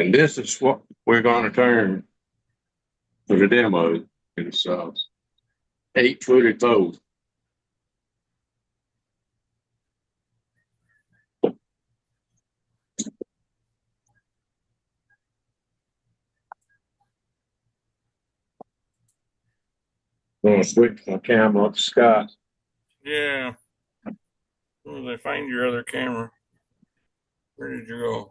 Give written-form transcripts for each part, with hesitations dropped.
And this is what we're going to turn for the demo. It's 8-footed fold. I'm going to switch my camera up to Scott. Yeah. Where did I find your other camera? Where did you go?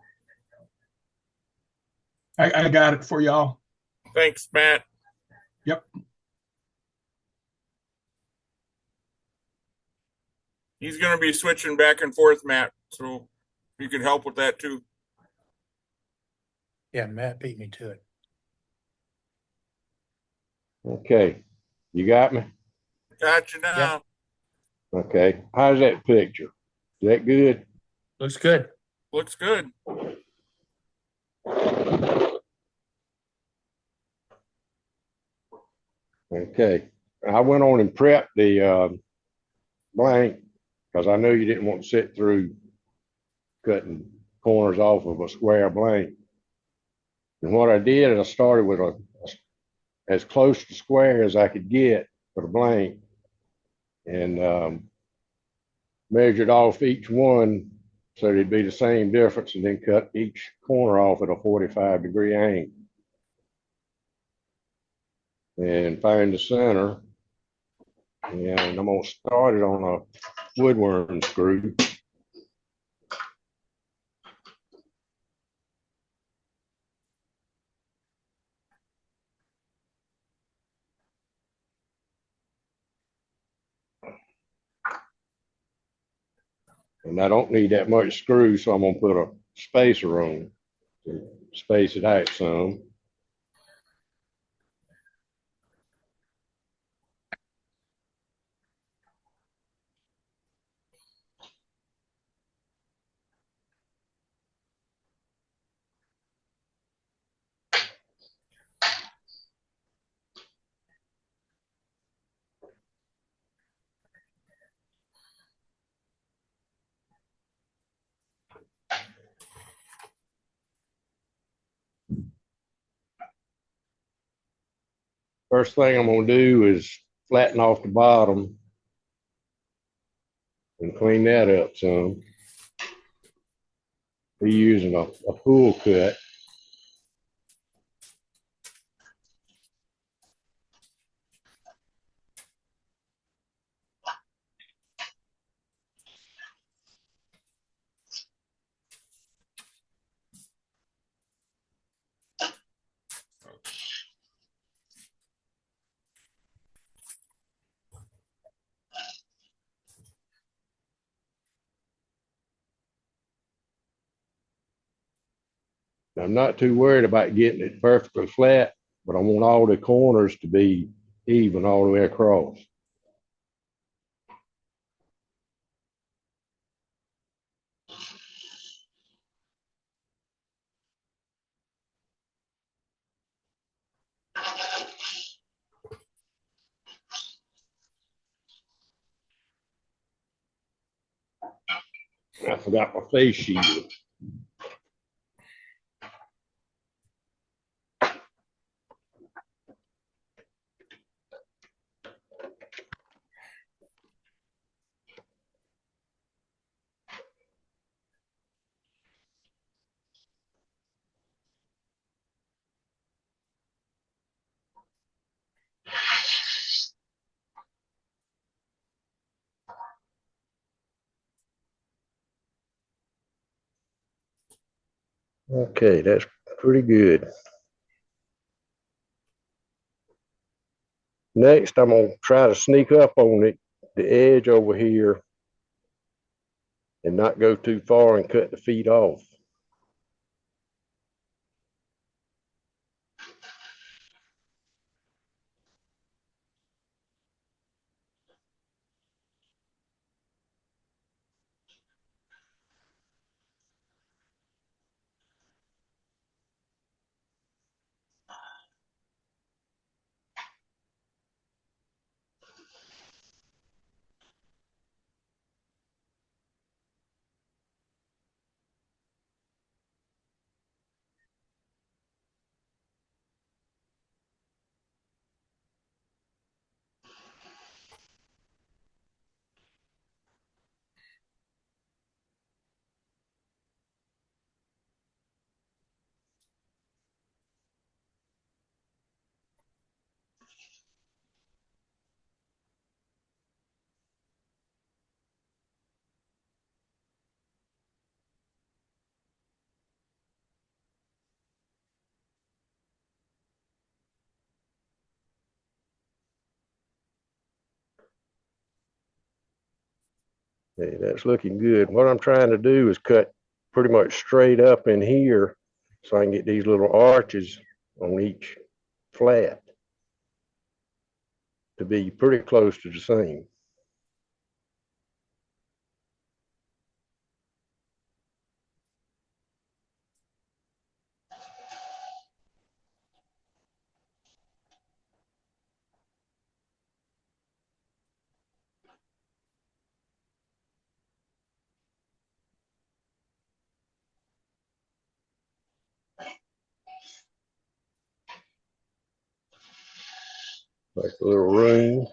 I got it for y'all. Thanks, Matt. Yep. He's going to be switching back and forth, Matt. So you can help with that too. Yeah, Matt beat me to it. Okay. You got me? Got you now. Okay. How's that picture? Is that good? Looks good. Looks good. Okay. I went on and prepped the blank because I knew you didn't want to sit through cutting corners off of a square blank. And what I did is I started with as close to square as I could get for the blank, and measured off each one so they'd be the same difference, and then cut each corner off at a 45-degree angle. And find the center. And I'm going to start it on a woodworm screw. And I don't need that much screw, so I'm going to put a spacer on to space it out some. First thing I'm going to do is flatten off the bottom and clean that up some. Be using a pool cut. I'm not too worried about getting it perfectly flat, but I want all the corners to be even all the way across. I forgot my face shield. Okay, that's pretty good. Next, I'm going to try to sneak up on it, the edge over here, and not go too far and cut the feet off. Okay, that's looking good. What I'm trying to do is cut pretty much straight up in here so I can get these little arches on each flat to be pretty close to the same. Like a little room.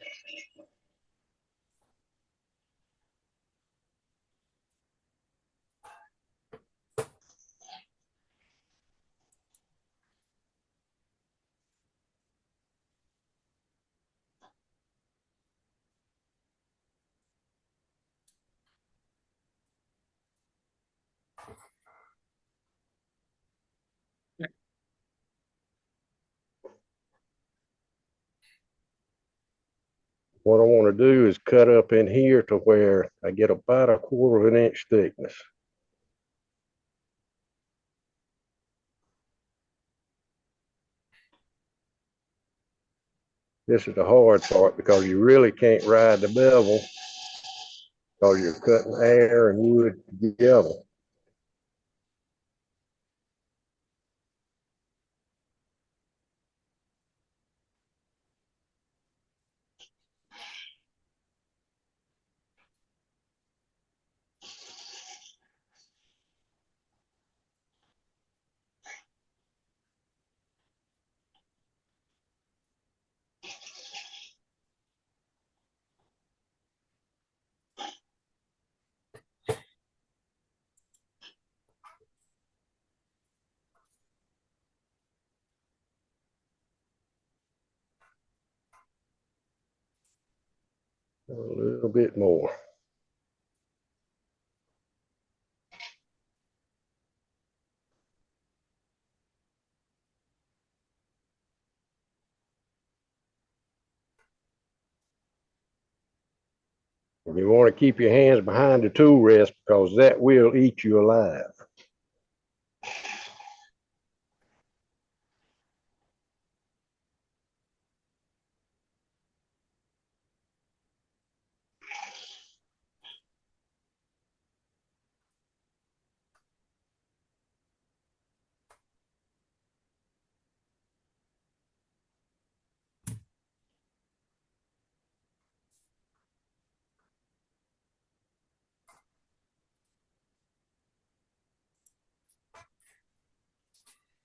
What I want to do is cut up in here to where I get about a quarter of an inch thickness. This is the hard part because you really can't ride the bevel because you're cutting air and wood together. A little bit more. And you want to keep your hands behind the tool rest because that will eat you alive.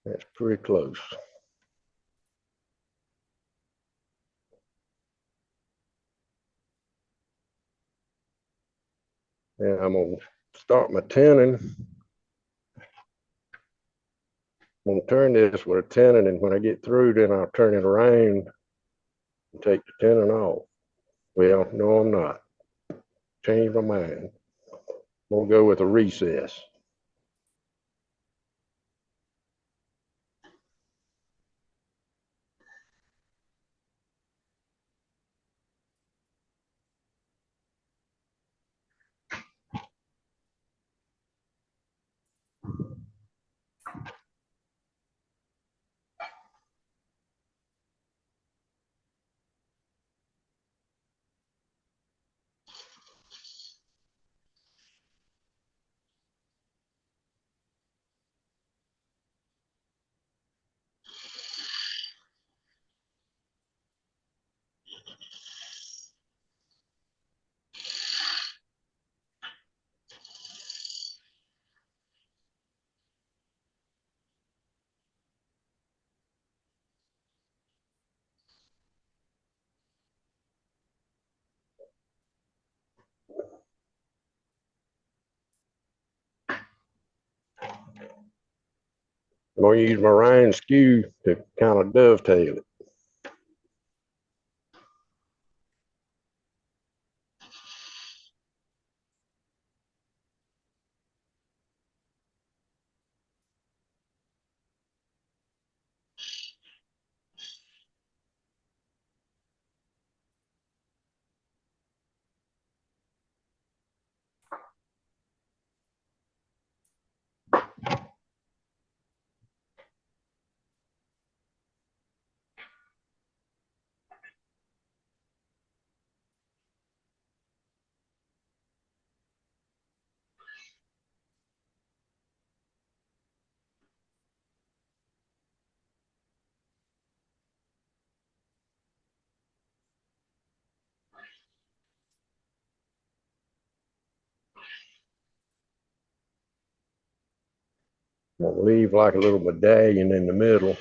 That's pretty close. And I'm going to start my tenon. I'm going to turn this with a tenon, and when I get through, then I'll turn it around and take the tenon off. Well, no, I'm not. Change my mind. We'll go with a recess. I'm going to use my Ryan skew to kind of dovetail it. We'll leave like a little medallion in the middle.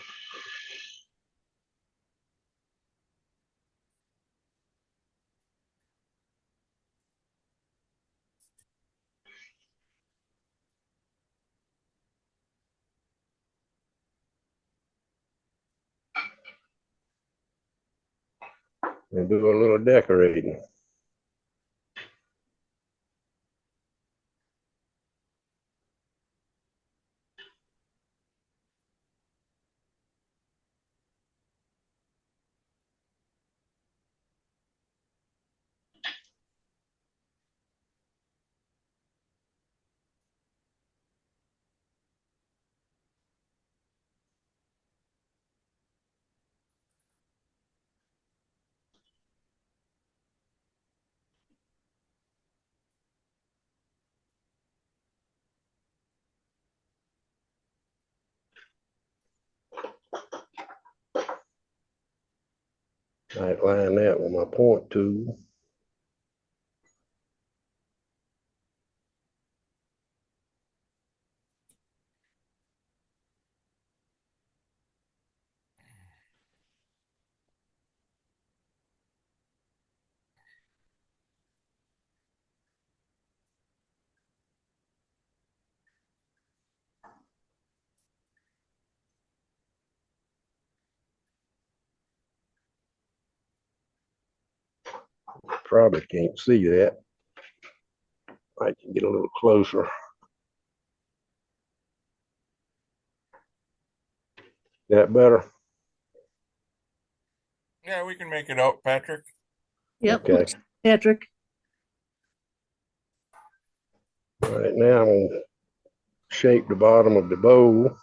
And do a little decorating. I'd line that with my point tool. Probably can't see that. I can get a little closer. That better? Yeah, we can make it out, Patrick. Yep, Okay. Patrick. All right, now I'm gonna shape the bottom of the bowl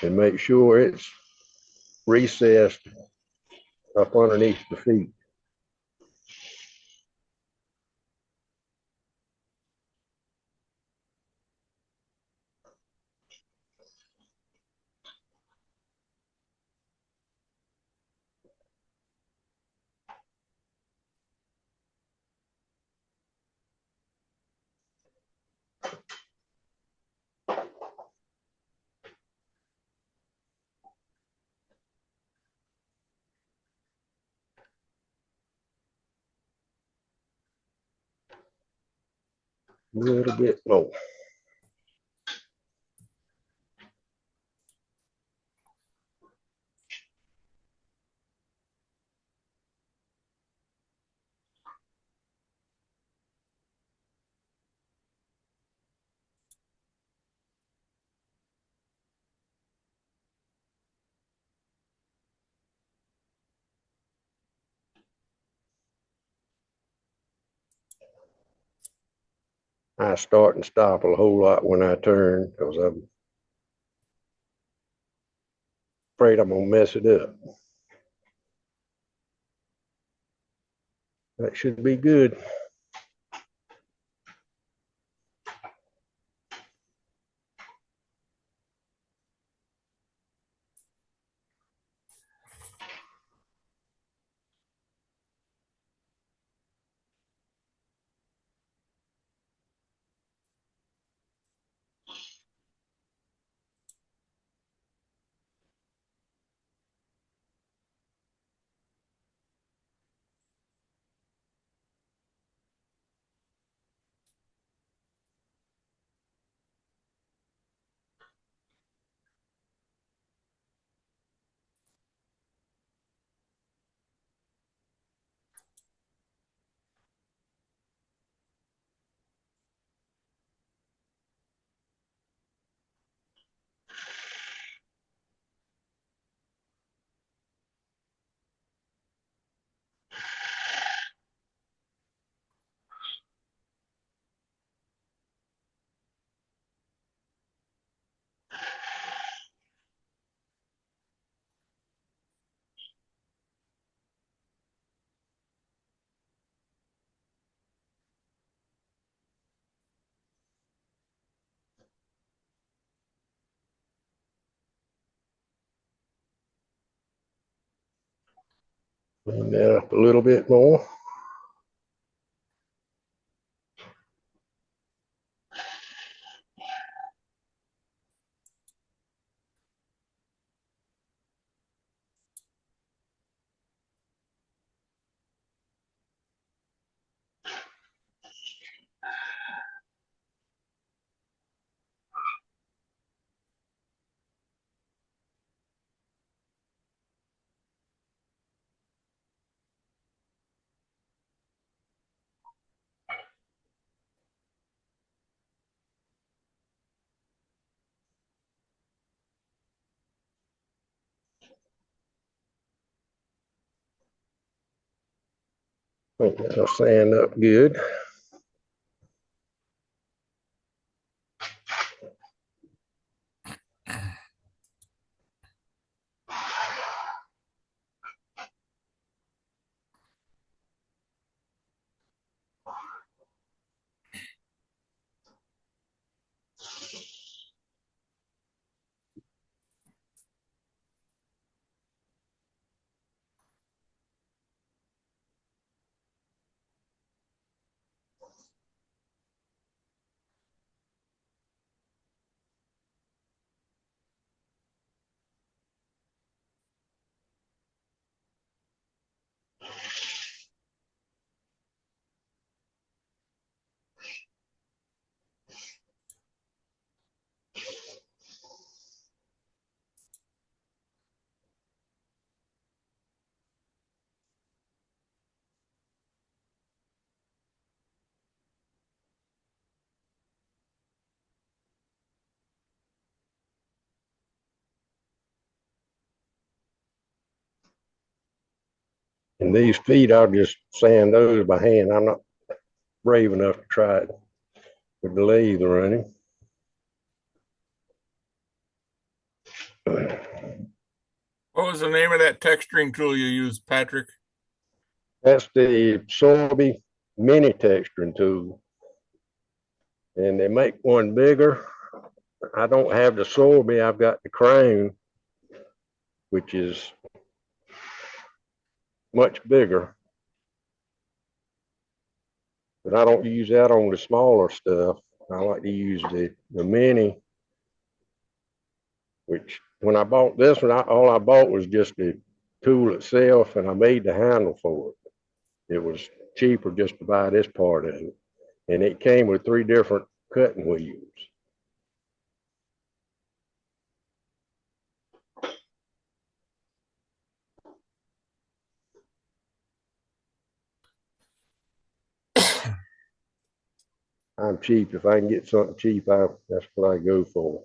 and make sure it's recessed up underneath the feet. A little bit low. I start and stop a whole lot when I turn because I'm afraid I'm gonna mess it up. That should be good. Clean that up a little bit more. Think that'll sand up good. And these feet, I'll just sand those by hand. I'm not brave enough to try it with the lathe running. What was the name of that texturing tool you used, Patrick? That's the Sorby mini texturing tool. And they make one bigger. I don't have the Sorby, I've got the Crown, which is much bigger. But I don't use that on the smaller stuff. I like to use the mini, which when I bought this one, all I bought was just the tool itself, and I made the handle for it. It was cheaper just to buy this part of it. And it came with 3 different cutting wheels. I'm cheap. If I can get something cheap, that's what I go for.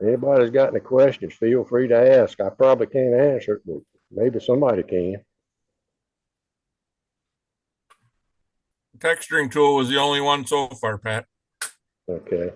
Anybody's got any questions, feel free to ask. I probably can't answer it, but maybe somebody can. Texturing tool was the only one so far, Pat. Okay.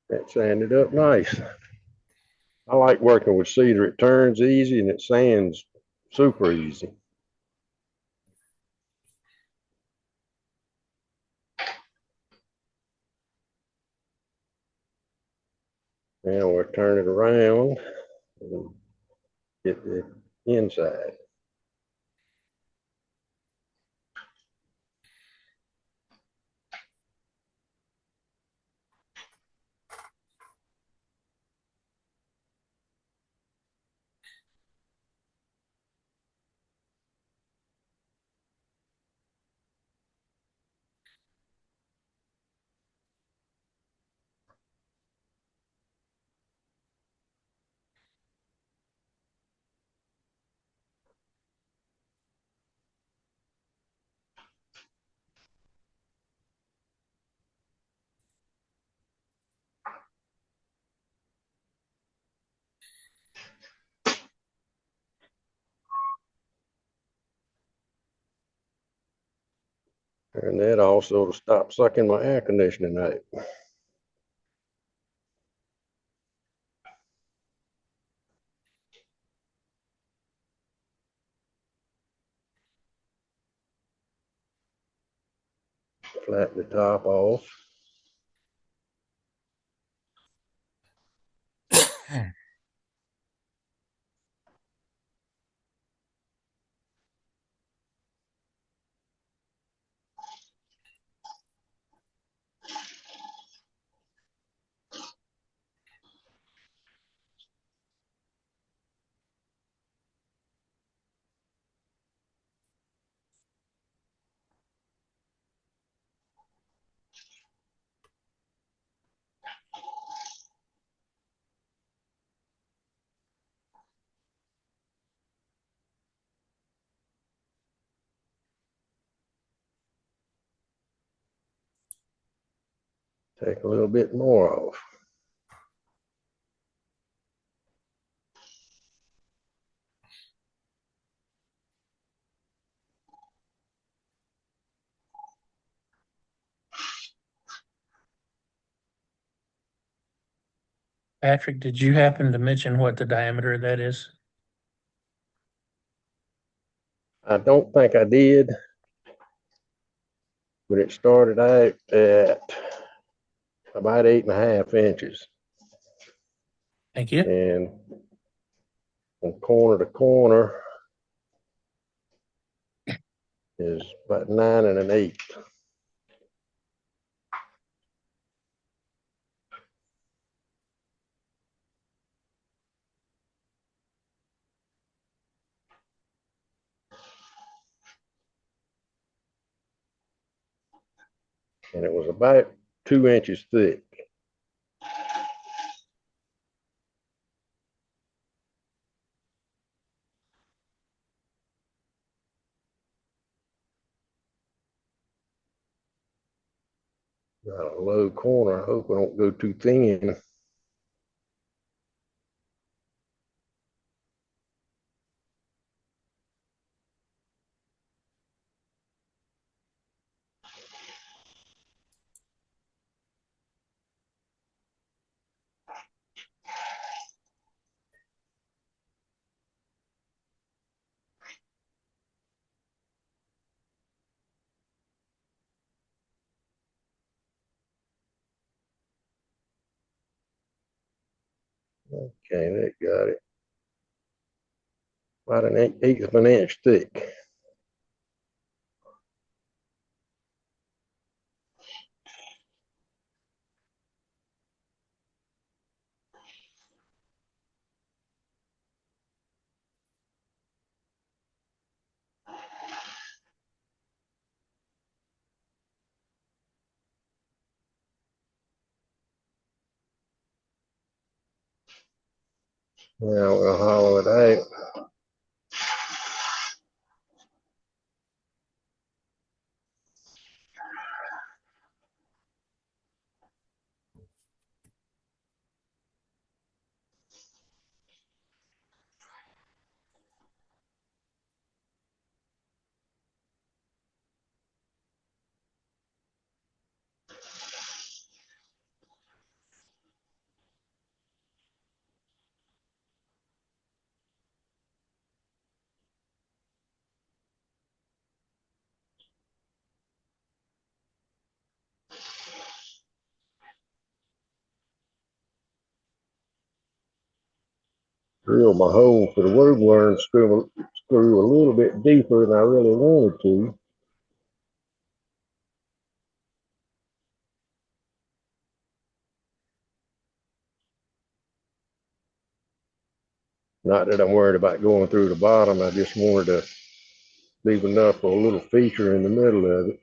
That sanded up nice. I like working with cedar. It turns easy and it sands super easy. Now we'll turn it around and get the inside. And that also to stop sucking my air conditioning out. Flatten the top off. Take a little bit more off. Patrick, did you happen to mention what the diameter of that is? I don't think I did, but it started out at about 8.5 inches. Thank you. And from corner to corner is about 9 1/8. And it was about 2 inches thick. Got a low corner. I hope I don't go too thin. Okay, that got it. About an eighth of an inch thick. Now we'll hollow it out. Drill my hole for the word worm screw a little bit deeper than I really wanted to. Not that I'm worried about going through the bottom. I just wanted to leave enough for a little feature in the middle of it.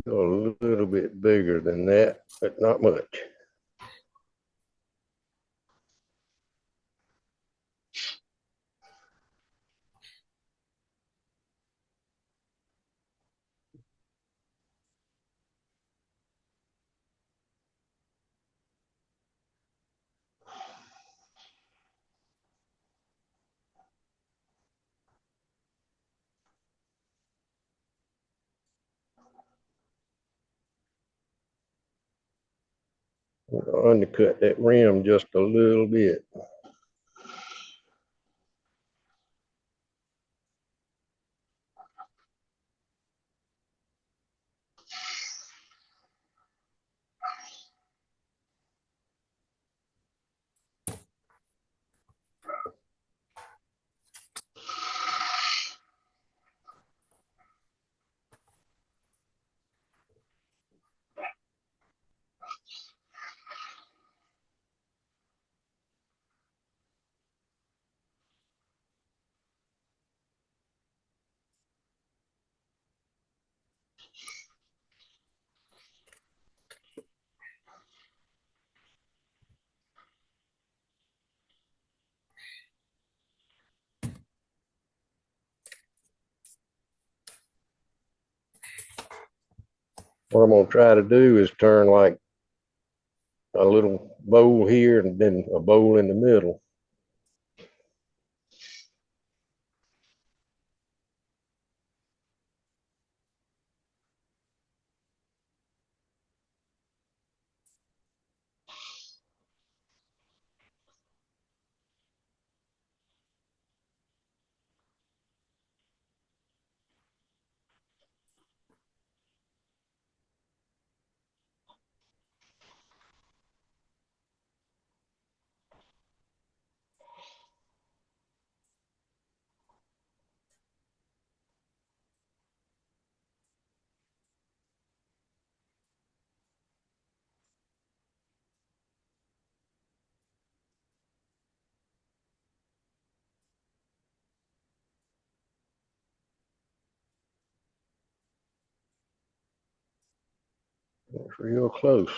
A little bit bigger than that, but not much. Undercut that rim just a little bit. What I'm gonna try to do is turn like a little bowl here and then a bowl in the middle. It's real close.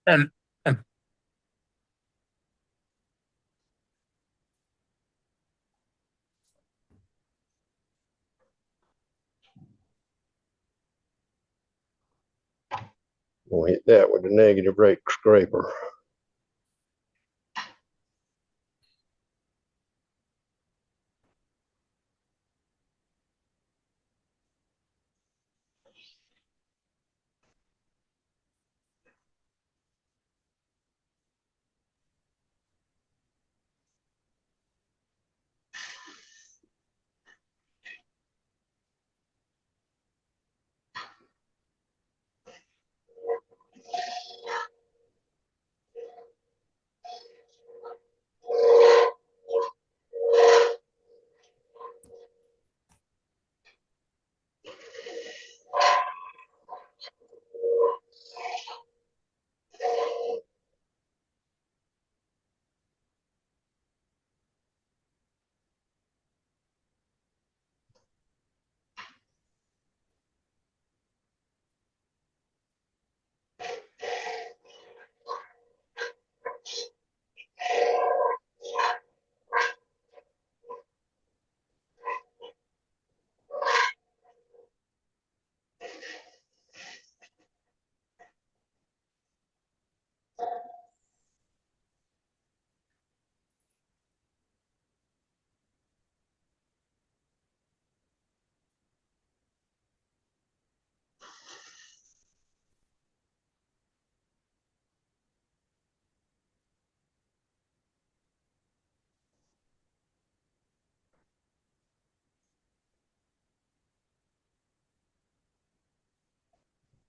And, and We'll hit that with the negative rate scraper.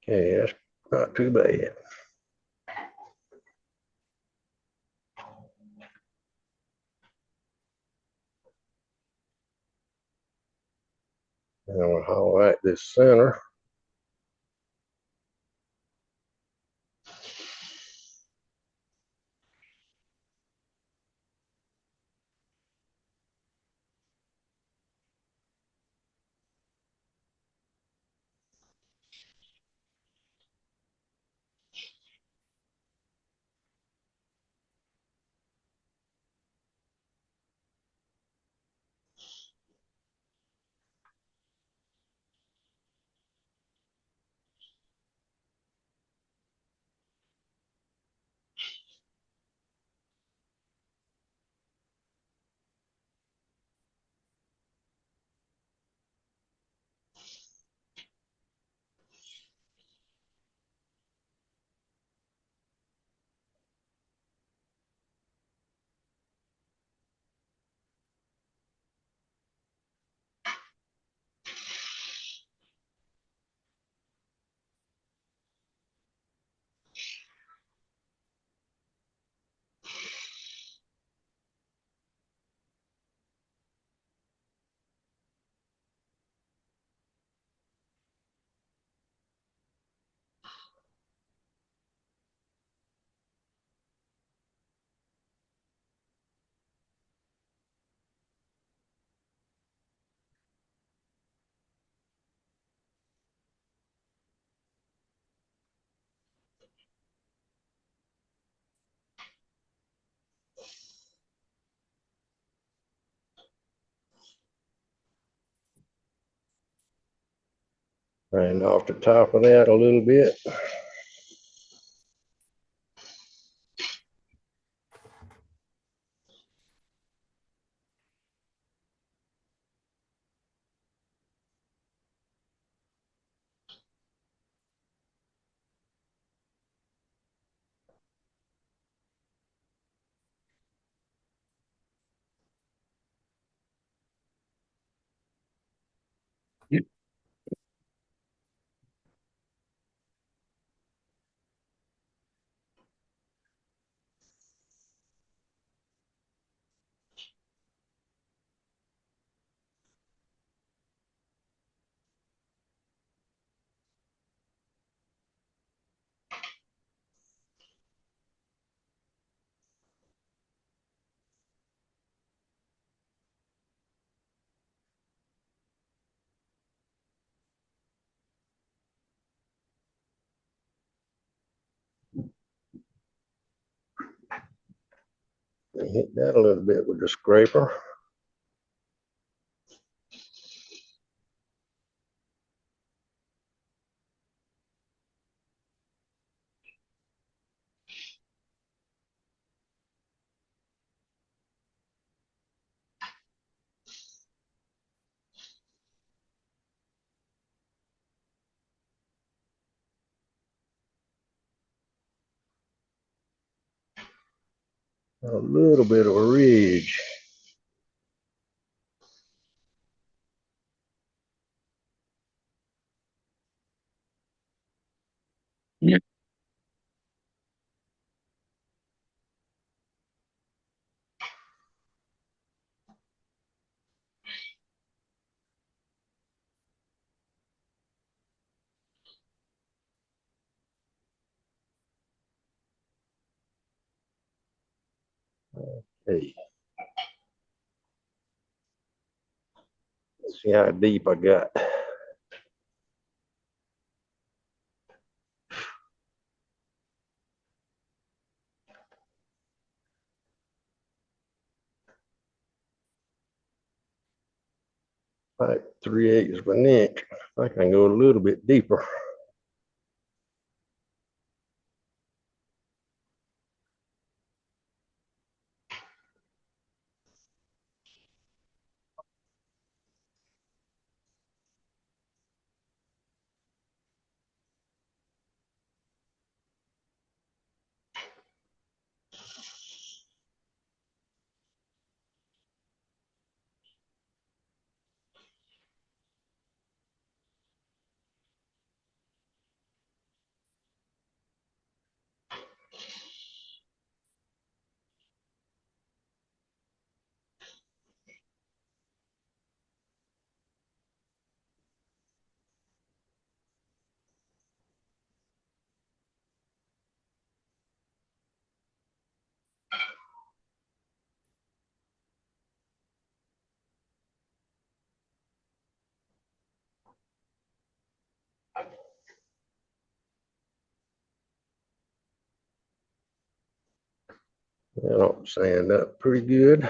Okay, that's not too bad. And we'll highlight this center. And off the top of that a little bit. And hit that a little bit with the scraper. A little bit of a ridge. Yep. Hey. Let's see how deep I got. Like 3/8 of an inch. I can go a little bit deeper. That ought to sand up pretty good.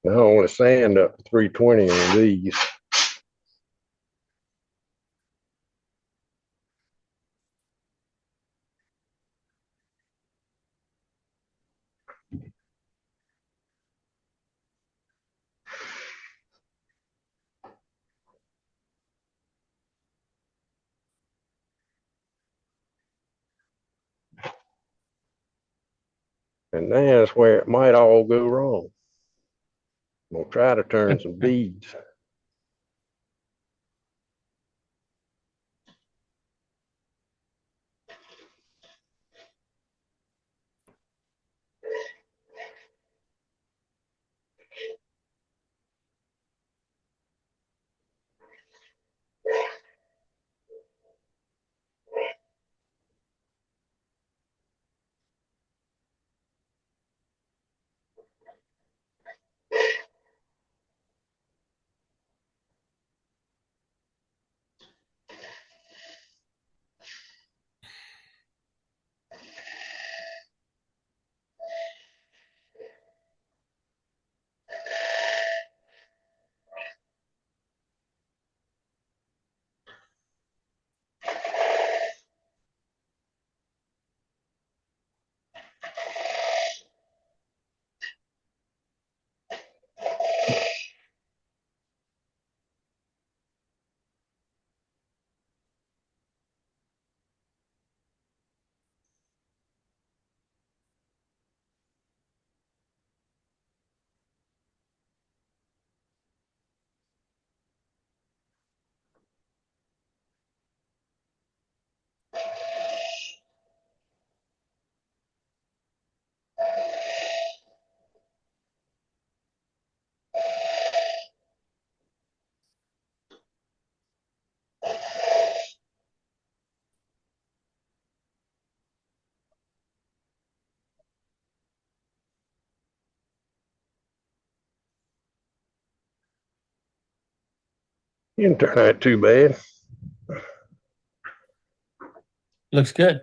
I don't want to sand up to 320 on these. And that's where it might all go wrong. I'm gonna try to turn some beads. Didn't turn out too bad. Looks good.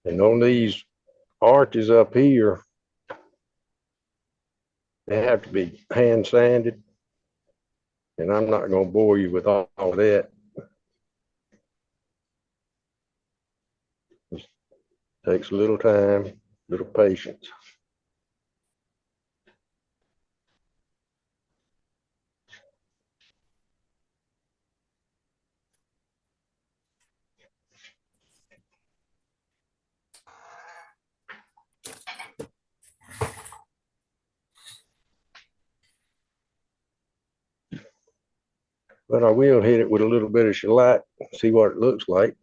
And on these arches up here, they have to be hand sanded. And I'm not going to bore you with all that. It takes a little time, a little patience. But I will hit it with a little bit of shellac, see what it looks like.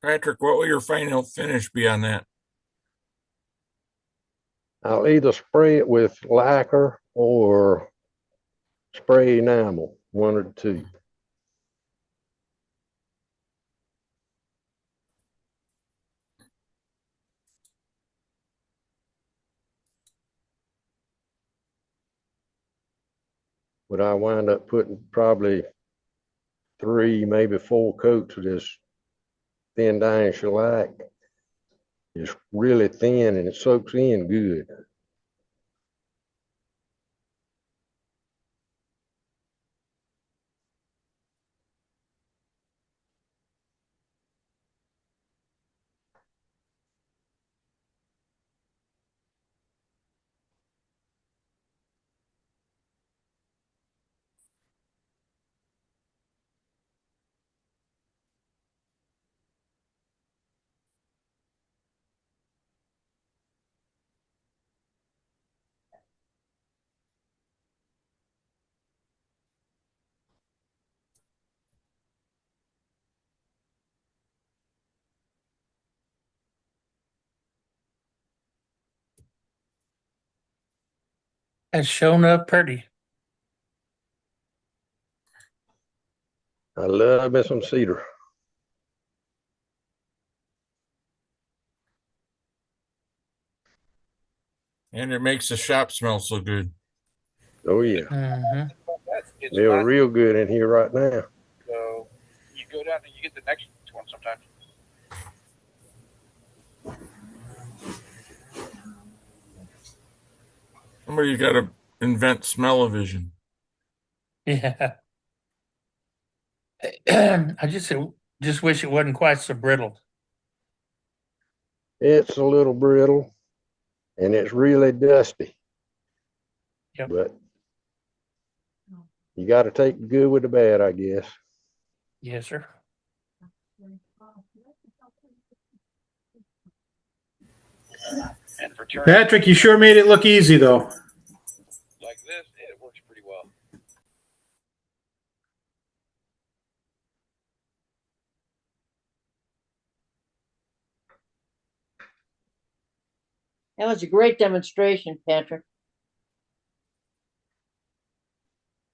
Patrick, what will your final finish be on that? I'll either spray it with lacquer or spray enamel, one or two. But I wind up putting probably 3, maybe 4 coats of this thin iron shellac. It's really thin and it soaks in good. It's shown up pretty. I love me some cedar. And it makes the shop smell so good. Oh yeah, Mm-hmm. It's they're fun. real good in here right now. So you go down and you get the next one sometimes. Somebody's got to invent smell-o-vision. Yeah. I just wish it wasn't quite so brittle. It's a little brittle and it's really dusty. Yep. But you got to take the good with the bad, I guess. Yes, sir. And for turning Patrick, you sure made it look easy, though. like this, it works pretty well. That was a great demonstration, Patrick.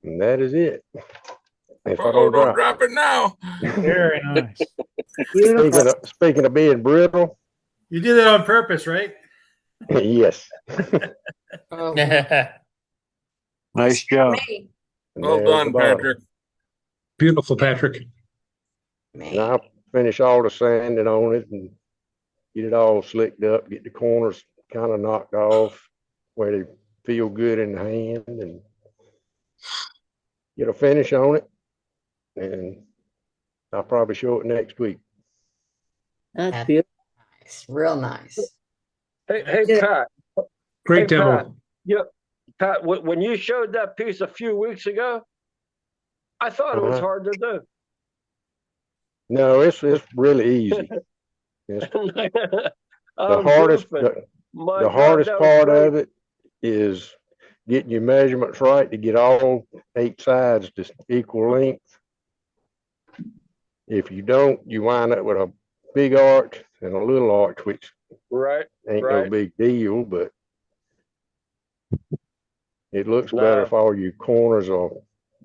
And that is it. If I Oh, don't don't drop. drop it now. Very nice. Speaking of being brittle, You did it on purpose, right? yes. Nice job. And Well there's the done, bottom. Patrick. Beautiful, Patrick. And I'll finish all the sanding on it and get it all slicked up, get the corners kind of knocked off where they feel good in the hand, and get a finish on it. And I'll probably show it next week. That's beautiful. Nice, real nice. Hey, Yeah. Pat. Great Hey, demo. Pat. Yeah, Pat. When you showed that piece a few weeks ago, I thought it was Uh-huh. hard to do. No, it's really easy. It's the I'm hardest goofing. My the God, hardest that was part great. of it is getting your measurements right to get all 8 sides to equal length. If you don't, you wind up with a big arch and a little arch, which Right. ain't no Right. big deal, but it looks No. better if all your corners are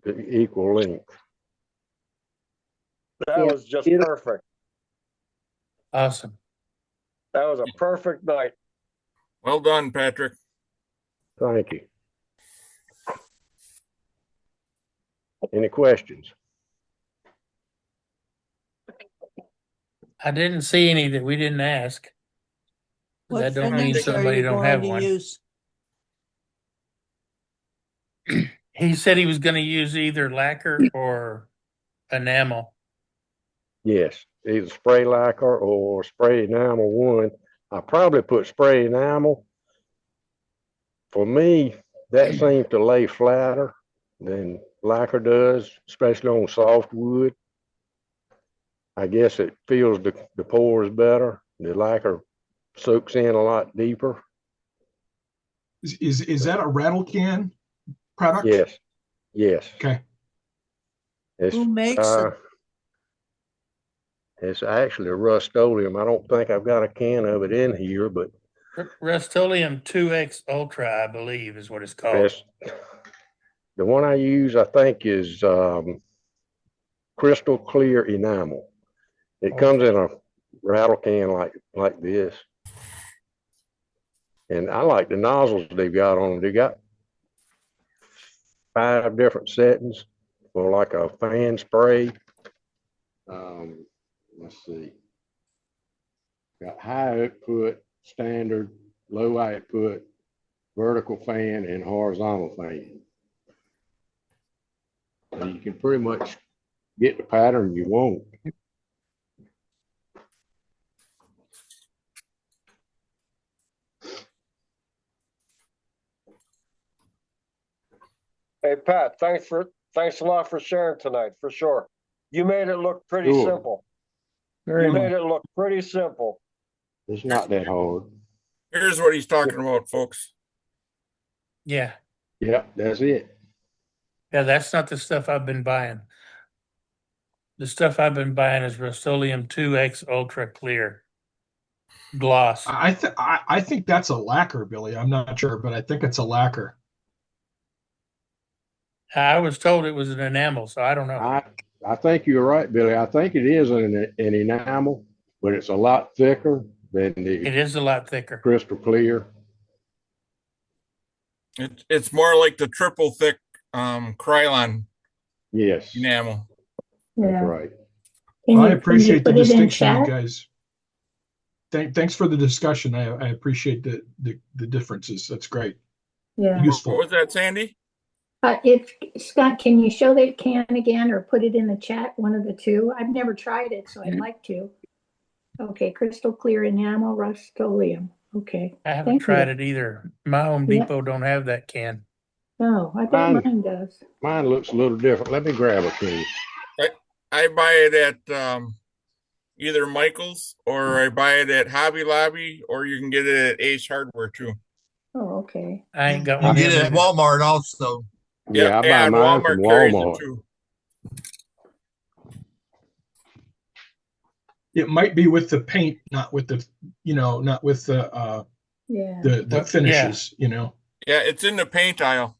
the equal length. That Yeah, was just beautiful. perfect. Awesome. That was a perfect night. Well done, Patrick. Thank you. Any questions? I didn't see any that we didn't ask. What That don't mean finish are somebody you don't going have to one. use? He said he was going to use either lacquer or enamel. Yes, either spray lacquer or spray enamel one. I probably put spray enamel. For me, that seems to lay flatter than lacquer does, especially on soft wood. I guess it feels the pores better. The lacquer soaks in a lot deeper. Is that a rattle can product? Yes, yes. Okay. It's, Who makes it? It's actually a Rust-Oleum. I don't think I've got a can of it in here, but Rust-Oleum 2X Ultra, I believe, is what it's called. it's, the one I use, I think, is crystal clear enamel. It comes in a rattle can like this. And I like the nozzles they've got on them. They got 5 different settings for like a fan spray. Let's see. Got high output, standard, low output, vertical fan, and horizontal fan. So you can pretty much get the pattern you want. Hey, Pat. Thanks a lot for sharing tonight. For sure. You made it look pretty Sure. simple. Very You nice. made it look pretty simple. It's not that hard. Here's what he's talking about, folks. Yeah. Yeah, that's it. Yeah, that's not the stuff I've been buying. The stuff I've been buying is Rust-Oleum 2X Ultra Clear Gloss. I think that's a lacquer, Billy. I'm not sure, but I think it's a lacquer. I was told it was an enamel, so I don't know. I think you're right, Billy. I think it is an enamel, but it's a lot thicker than It the is a lot thicker. crystal clear. It's more like the triple thick Krylon Yes, enamel. that's right. I appreciate the distinction, you guys. Thanks for the discussion. I appreciate the differences. That's great. Yeah. Useful. What was that, Sandy? If Scott, can you show that can again or put it in the chat, one of the two? I've never tried it, so I'd like to. Okay, crystal clear enamel Rust-Oleum. Okay. I haven't Thank tried you. it either. My Home Yeah. Depot don't have that can. Oh, I bet Mine- mine does. Mine looks a little different. Let me grab a can. I buy it at either Michael's or I buy it at Hobby Lobby, or you can get it at Ace Hardware too. Oh, okay. I ain't got You one. get of it them at either. Walmart also. Yeah, I buy and mine from carries it Walmart. too. It might be with the paint, not with the, not with the Yeah. the finishes, Yeah, it's in the paint aisle.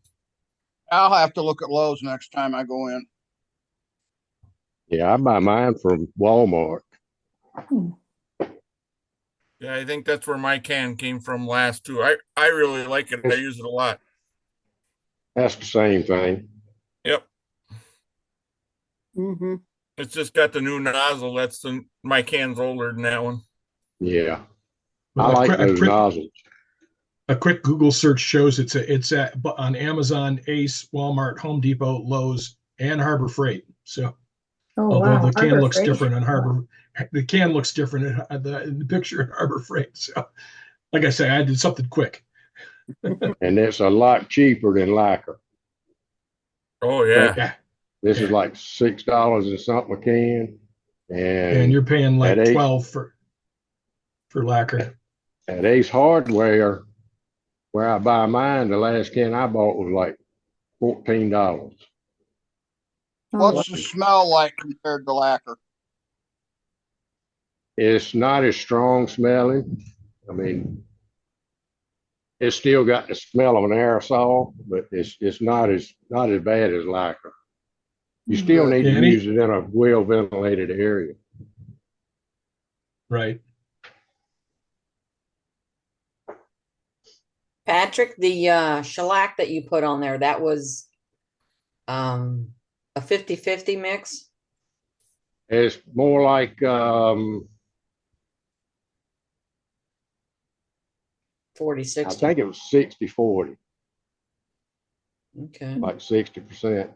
I'll have to look at Lowe's next time I go in. Yeah, I buy mine from Walmart. Yeah, I think that's where my can came from last too. I really like it. I use it a lot. That's the same thing. Yep. Mm-hmm. It's just got the new nozzle. My can's older than that one. Yeah, Well, I like a those quick, nozzles. a quick Google search shows it's at on Amazon, Ace, Walmart, Home Depot, Lowe's, and Harbor Freight. So, Oh, although wow. the can Harbor looks Freight. different the can looks different in the picture at Harbor Freight. So, like I say, I did something quick. And it's a lot cheaper than lacquer. Oh yeah. Yeah, This Yeah. is like $6 and something a can. and you're paying like at Ace- 12 for lacquer. At Ace Hardware, where I buy mine, the last can I bought was like $14. Oh, What's the smell like compared to lacquer? It's not as strong smelling. I mean, it's still got the smell of an aerosol, but it's not as bad as lacquer. You still need to Yeah, use it in a well ventilated area. Right. Patrick, the shellac that you put on there, that was a 50-50 mix? It's more like 40, I 60. think it was 60-40, Okay. like 60%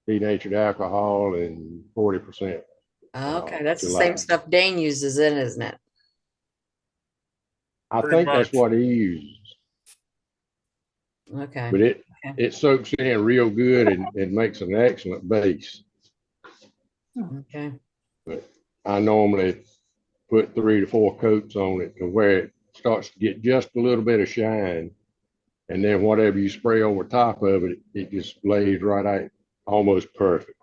denatured alcohol and 40%. Okay, that's the shellac. same stuff Dane uses in, isn't it? I Pretty think that's much. what he uses, Okay. but it Okay. soaks in real good and makes an excellent base. Okay. But I normally put 3 to 4 coats on it to where it starts to get just a little bit of shine. And then whatever you spray over top of it, it just lays right out, almost perfect.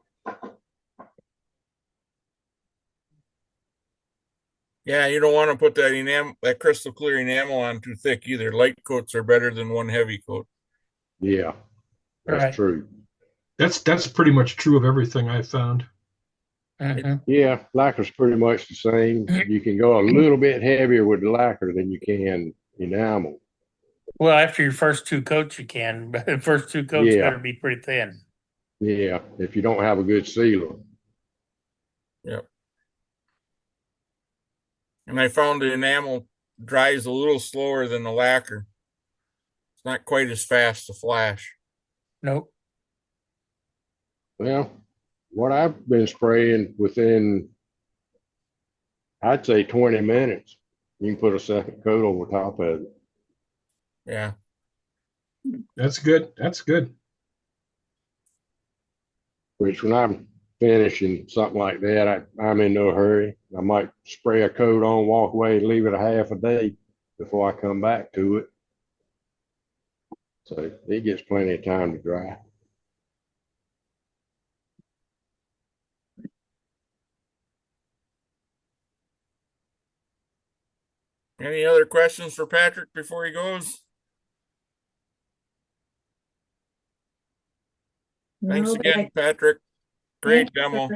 Yeah, you don't want to put that crystal clear enamel on too thick either. Light coats are better than one heavy coat. Yeah, that's Right. true. That's pretty much true of everything I found. Mhm. Yeah, lacquer's pretty much the same. You can go a little bit heavier with the lacquer than you can enamel. Well, after your first two coats, you can, but the first two coats Yeah. better be pretty thin. Yeah, if you don't have a good sealer. Yep. And I found the enamel dries a little slower than the lacquer. It's not quite as fast to flash. Nope. Well, what I've been spraying within, I'd say 20 minutes, you can put a second coat over top of it. Yeah. That's good. That's good. Which when I'm finishing something like that, I'm in no hurry. I might spray a coat on, walk away, leave it a half a day before I come back to it. So it gets plenty of time to dry. Any other questions for Patrick before he goes? Thanks No, but again, Patrick. Great demo.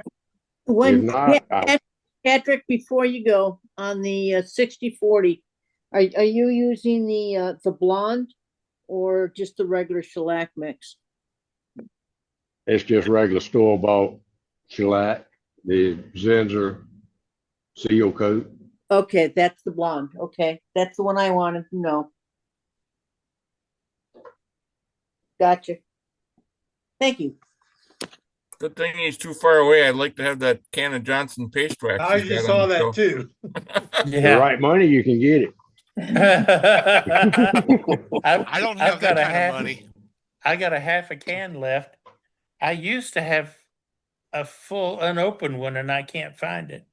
When, If not, Patrick, before you go, on the 60-40, are you using the blonde or just the regular shellac mix? it's just regular store-bought shellac, the Zinsser seal coat. Okay, that's the blonde. Okay, that's the one I wanted to know. Gotcha. Thank you. Good thing he's too far away. I'd like to have that can of Johnson paste wax. I he's just got on saw the show. that too. For the Yeah. right money, you can get it. I don't have that kind of money. I got a half a can left. I used to have a full unopened one and I can't find it.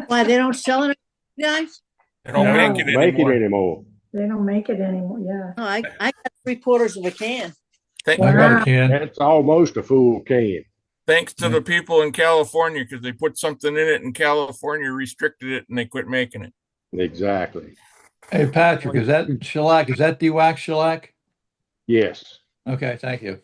Why, they don't sell it, guys? They don't No. make it Make it anymore. anymore. They don't make it anymore, yeah. No, I got 3/4 of a can. Thank- I got Wow. a can. That's almost a full can. Thanks to the people in California, because they put something in it and California restricted it and they quit making it. Exactly. Hey, Patrick, is that shellac? Is that de-wax shellac? Yes. Okay, thank you.